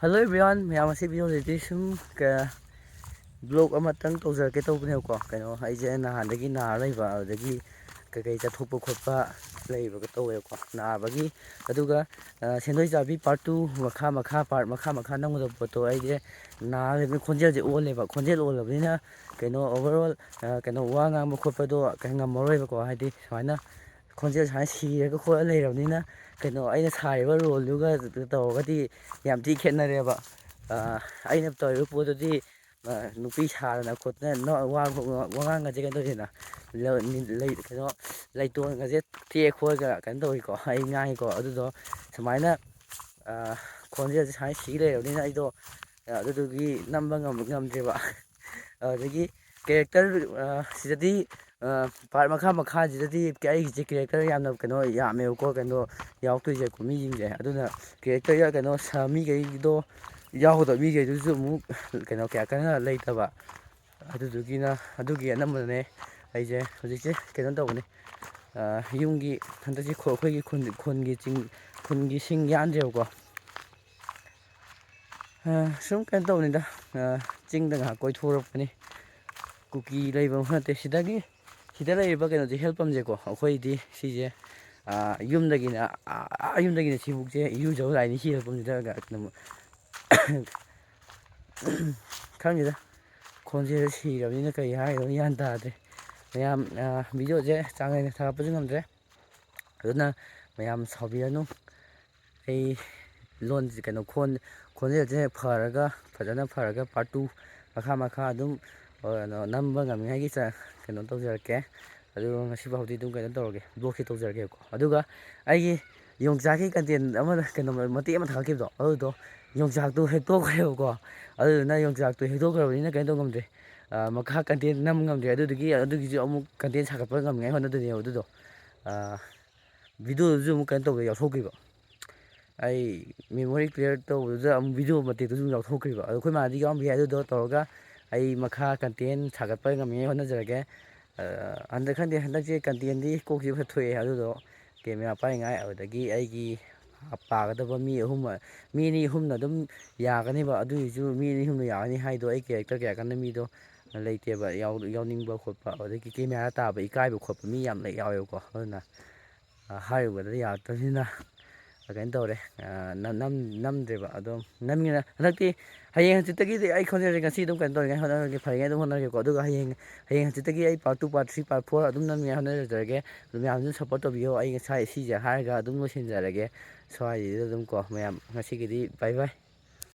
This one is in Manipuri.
Hello everyone, ꯃꯌꯥꯝ ꯑꯁꯤ ꯚꯤꯗꯤꯑꯣꯗꯗꯤ ꯁꯨꯝ ꯕ꯭ꯂꯣꯛ ꯑꯃꯇꯪ ꯇꯧꯖꯔꯛꯀꯦ ꯇꯧꯕꯅꯦꯕꯀꯣ. ꯑꯩꯁꯦ ꯅꯍꯥꯟꯗꯒꯤ ꯅꯥꯔ ꯂꯩꯕ, ꯑꯗꯨꯗꯒꯤ ꯀꯩꯀꯩ ꯆꯠꯊꯣꯛꯄ ꯈꯣꯠꯄ ꯂꯩꯕꯒ ꯇꯧꯋꯦꯕꯀꯣ ꯅꯥꯕꯒꯤ. ꯑꯗꯨꯒ ꯁꯦꯟꯗꯣꯏ ꯆꯥꯕꯤ ꯄꯥꯔꯠ 2 ꯄꯥꯔꯠ ꯃꯈꯥ ꯅꯝꯒꯗꯕ ꯄꯣꯠꯇꯣ ꯑꯩꯁꯦ ꯅꯥꯔ ꯂꯩꯕꯅꯤꯅ ꯈꯣꯟꯖꯦꯜꯁꯦ ꯑꯣꯜꯂꯦꯕ. ꯈꯣꯟꯖꯦꯜ ꯑꯣꯜꯂꯕꯅꯤꯅ ꯑꯣꯚꯔꯑꯣꯜ ꯋꯥ ꯉꯥꯡꯕ ꯈꯣꯠꯄꯗꯣ ꯉꯝꯃꯔꯣꯏꯕꯀꯣ. ꯍꯥꯏꯗꯤ ꯁꯨꯃꯥꯏꯅ ꯈꯣꯟꯖꯦꯜ ꯁꯨꯃꯥꯏꯅ ꯁꯤꯔꯒ ꯈꯣꯠꯂ ꯂꯩꯔꯕꯅꯤꯅ ꯑꯩꯅ ꯁꯥꯔꯤꯕ ꯔꯣꯜꯗꯨꯒ ꯇꯧꯔꯒꯗꯤ ꯌꯥꯝ ꯊꯤ ꯈꯦꯠꯅꯔꯦꯕ. ꯑꯩꯅ ꯇꯧꯔꯤꯕ ꯄꯣꯠꯇꯨꯗꯤ ꯅꯨꯄꯤ ꯁꯥꯗꯅ ꯈꯣꯠꯇꯅ ꯋꯥꯉꯥꯡꯒꯁꯦ ꯇꯧꯗꯦꯅ ꯂꯩꯇꯣꯟꯒꯁꯦ ꯇꯦꯛ ꯈꯣꯠꯂꯒ ꯇꯧꯏꯀꯣ. ꯑꯩ ꯉꯥꯡꯉꯤꯀꯣ. ꯑꯗꯨꯗꯣ ꯁꯨꯃꯥꯏꯅ ꯈꯣꯟꯖꯦꯜꯁꯦ ꯁꯨꯃꯥꯏꯅ ꯁꯤ ꯂꯩꯔꯕꯅꯤꯅ ꯑꯩꯗꯣ ꯑꯗꯨꯗꯨꯒꯤ ꯅꯝꯕ ꯉꯝꯗ꯭ꯔꯦꯕ. ꯑꯗꯨꯗꯒꯤ ꯀꯦꯔꯦꯛꯇꯔ ꯁꯤꯗꯗꯤ ꯄꯥꯔꯠ ꯃꯈꯥꯁꯤꯗꯗꯤ ꯑꯩꯒꯤꯁꯦ ꯀꯦꯔꯦꯛꯇꯔ ꯌꯥꯝꯅ ꯌꯥꯝꯃꯦꯕꯀꯣ. ꯌꯥꯎꯔꯛꯇꯣꯏꯁꯦ ꯃꯤꯁꯤꯡꯁꯦ. ꯑꯗꯨꯅ ꯀꯦꯔꯦꯛꯇꯔ ꯃꯤꯈꯩꯗꯣ ꯌꯥꯎꯒꯗꯕ ꯃꯤꯈꯩꯗꯨꯁꯨ ꯑꯃꯨꯛ ꯀꯌꯥ ꯀꯟꯅ ꯂꯩꯇꯕ. ꯑꯗꯨꯒꯤ ꯑꯅꯝꯕꯅꯦ ꯑꯩꯁꯦ ꯍꯧꯖꯤꯛꯁꯦ ꯇꯧꯕꯅꯦ. ꯌꯨꯝꯒꯤ ꯍꯟꯗꯛꯁꯦ ꯑꯩꯈꯣꯏꯒꯤ ꯈꯨꯟꯒꯤ ꯁꯤꯡ ꯌꯥꯟꯗ꯭ꯔꯦꯕꯀꯣ. ꯁꯨꯝ ꯇꯧꯕꯅꯤꯗ. ꯆꯤꯡꯗ ꯉꯥꯏꯍꯥꯛ ꯀꯣꯏꯊꯣꯔꯛꯄꯅꯤ. ꯀꯨꯀꯤ ꯂꯩꯕ ꯃꯐꯝ ꯅꯠꯇꯦ. ꯁꯤꯗ ꯂꯩꯔꯤꯕ ꯍꯦꯜ ꯄꯝꯁꯦꯀꯣ. ꯑꯩꯈꯣꯏꯗꯤ ꯁꯤꯁꯦ ꯌꯨꯝꯗꯒꯤꯅ ꯁꯤꯕꯨꯛꯁꯦ ꯏꯔꯨꯖꯕ ꯂꯥꯛꯏꯅꯤ. ꯁꯤ ꯍꯦꯜ ꯄꯝꯁꯤꯗ ꯈꯪꯗꯦꯗ, ꯈꯣꯟꯖꯦꯜ ꯁꯤꯔꯕꯅꯤꯅ ꯀꯔꯤ ꯍꯥꯏꯒꯗꯧꯅꯣ ꯒ꯭ꯌꯥꯟ ꯇꯥꯗ꯭ꯔꯦ. ꯃꯌꯥꯝ ꯚꯤꯗꯤꯑꯣꯁꯦ ꯆꯥꯡ ꯅꯥꯏꯅ ꯊꯥꯒꯠꯄꯁꯨ ꯉꯝꯗ꯭ꯔꯦ. ꯑꯗꯨꯅ ꯃꯌꯥꯝ ꯁꯥꯎꯕꯤꯔꯅꯨ. ꯑꯩ ꯈꯣꯟꯖꯦꯜꯁꯦ ꯐꯖꯅ ꯐꯔꯒ ꯄꯥꯔꯠ 2 ꯃꯈꯥ ꯑꯗꯨꯝ ꯅꯝꯕ ꯉꯝꯃꯤꯉꯩꯒꯤ ꯇꯧꯖꯔꯛꯀꯦ. ꯑꯗꯨꯒ ꯉꯁꯤꯐꯥꯎꯗꯤ ꯑꯗꯨꯝ ꯇꯧꯔꯒꯦ, ꯕ꯭ꯂꯣꯛꯁꯦ ꯇꯧꯖꯔꯒꯦꯕꯀꯣ. ꯑꯗꯨꯒ ꯑꯩꯒꯤ ꯌꯣꯡꯆꯥꯛꯀꯤ ꯀꯟꯇꯦꯟ ꯑꯃ ꯃꯇꯦꯛ ꯑꯃ ꯊꯥꯒꯠꯈꯤꯕꯗꯣ, ꯑꯗꯨꯗꯣ ꯌꯣꯡꯆꯥꯛꯇꯣ ꯍꯦꯛꯇꯣꯛꯈ꯭ꯔꯦꯕꯀꯣ. ꯑꯗꯨꯗꯨꯅ ꯌꯣꯡꯆꯥꯛꯇꯣ ꯍꯦꯛꯇꯣꯛꯈ꯭ꯔꯕꯅꯤꯅ ꯇꯧ ꯉꯝꯗ꯭ꯔꯦ. ꯃꯈꯥ ꯀꯟꯇꯦꯟ ꯅꯝꯕ ꯉꯝꯗ꯭ꯔꯦ. ꯑꯗꯨꯒꯤꯁꯨ ꯑꯃꯨꯛ ꯀꯟꯇꯦꯟ ꯁꯥꯒꯠꯄ ꯉꯝꯅꯤꯡꯉꯥꯏ ꯍꯣꯠꯅꯗꯣꯏꯅꯦꯕ. ꯑꯗꯨꯗꯣ ꯚꯤꯗꯤꯑꯣꯗꯨꯁꯨ ꯑꯃꯨꯛ ꯇꯧꯕ ꯌꯥꯎꯊꯣꯛꯈꯤꯕ. ꯑꯩ ꯃꯦꯃꯣꯔꯤ ꯀ꯭ꯂꯤꯌꯔ ꯇꯧꯕꯗꯨꯗ ꯑꯃꯨꯛ ꯚꯤꯗꯤꯑꯣ ꯃꯇꯦꯛꯇꯨꯁꯨ ꯌꯥꯎꯊꯣꯛꯈ꯭ꯔꯤꯕ. ꯑꯗꯣ ꯑꯩꯈꯣꯏ ꯃꯥꯗꯤ ꯌꯥꯎꯔꯝꯕ ꯌꯥꯏ. ꯑꯗꯨꯗꯣ ꯇꯧꯔꯒ ꯑꯩ ꯃꯈꯥ ꯀꯟꯇꯦꯟ ꯁꯥꯒꯠꯄ ꯉꯝꯅꯤꯡꯉꯥꯏ ꯍꯣꯠꯅꯖꯔꯒꯦ. ꯍꯟꯗꯛꯁꯦ ꯀꯟꯇꯦꯟꯗꯤ ꯀꯣꯛꯁꯤ ꯈꯔ ꯊꯣꯛꯑꯦ. ꯑꯗꯨꯗꯣ ꯀꯦꯃꯦꯔꯥ ꯄꯥꯏꯔꯤꯉꯥꯏ, ꯑꯗꯨꯗꯒꯤ ꯑꯩꯒꯤ ꯄꯥꯒꯗꯕ ꯃꯤ ꯑꯅꯤ ꯑꯍꯨꯝꯅ ꯑꯗꯨꯝ ꯌꯥꯒꯅꯦꯕ. ꯑꯗꯨꯒꯤꯁꯨ ꯃꯤ ꯑꯅꯤ ꯑꯍꯨꯝꯅ ꯌꯥꯒꯅꯤ ꯍꯥꯏꯗꯣ ꯑꯩ ꯀꯦꯔꯦꯛꯇꯔ ꯀꯌꯥ ꯀꯟꯅ ꯃꯤꯗꯣ ꯂꯩꯇꯦꯕ. ꯌꯥꯎꯅꯤꯡꯕ ꯈꯣꯠꯄ, ꯑꯗꯒꯤ ꯀꯦꯃꯦꯔꯥ ꯇꯥꯕ ꯏꯀꯥꯏꯕ ꯈꯣꯠꯄ ꯃꯤ ꯌꯥꯝ ꯌꯥꯎꯋꯦꯕꯀꯣ. ꯑꯗꯨꯅ ꯍꯥꯏꯔꯨꯕꯗ ꯌꯥꯔꯛꯇꯕꯅꯤꯅ ꯇꯧꯔꯦ. ꯅꯝꯗ꯭ꯔꯦꯕ. ꯑꯗꯣ ꯍꯟꯗꯛꯇꯤ ꯍꯌꯦꯡ ꯍꯪꯆꯤꯠꯇꯒꯤꯗꯤ ꯑꯩ ꯈꯣꯟꯖꯦꯜꯁꯦ ꯉꯁꯤ ꯑꯗꯨꯝ ꯇꯧꯔꯤꯉꯥꯏ ꯍꯣꯠꯅꯔꯒꯦ, ꯐꯔꯤꯉꯥꯏ ꯑꯗꯨꯝ ꯍꯣꯠꯅꯔꯒꯦꯀꯣ. ꯑꯗꯨꯒ ꯍꯌꯦꯡ ꯍꯪꯆꯤꯠꯇꯒꯤ ꯑꯩ ꯄꯥꯔꯠ 2, ꯄꯥꯔꯠ 3, ꯄꯥꯔꯠ 4 ꯑꯗꯨꯝ ꯅꯝꯅꯤꯡꯉꯥꯏ ꯍꯣꯠꯅꯖꯔꯒꯦ. ꯑꯗꯨ ꯃꯌꯥꯝꯁꯨ ꯁꯞꯄꯣꯔꯠ ꯇꯧꯕꯤꯌꯣ. ꯑꯩ ꯉꯁꯥꯏ ꯁꯤꯁꯦ ꯍꯥꯏꯔꯒ ꯑꯗꯨꯝ ꯂꯣꯏꯁꯤꯟꯖꯔꯒꯦ ꯁ꯭ꯋꯥꯏꯁꯤꯗ ꯑꯗꯨꯝ ꯃꯌꯥꯝ ꯉꯁꯤꯒꯤꯗꯤ ꯕꯥꯏ ꯕꯥꯏ.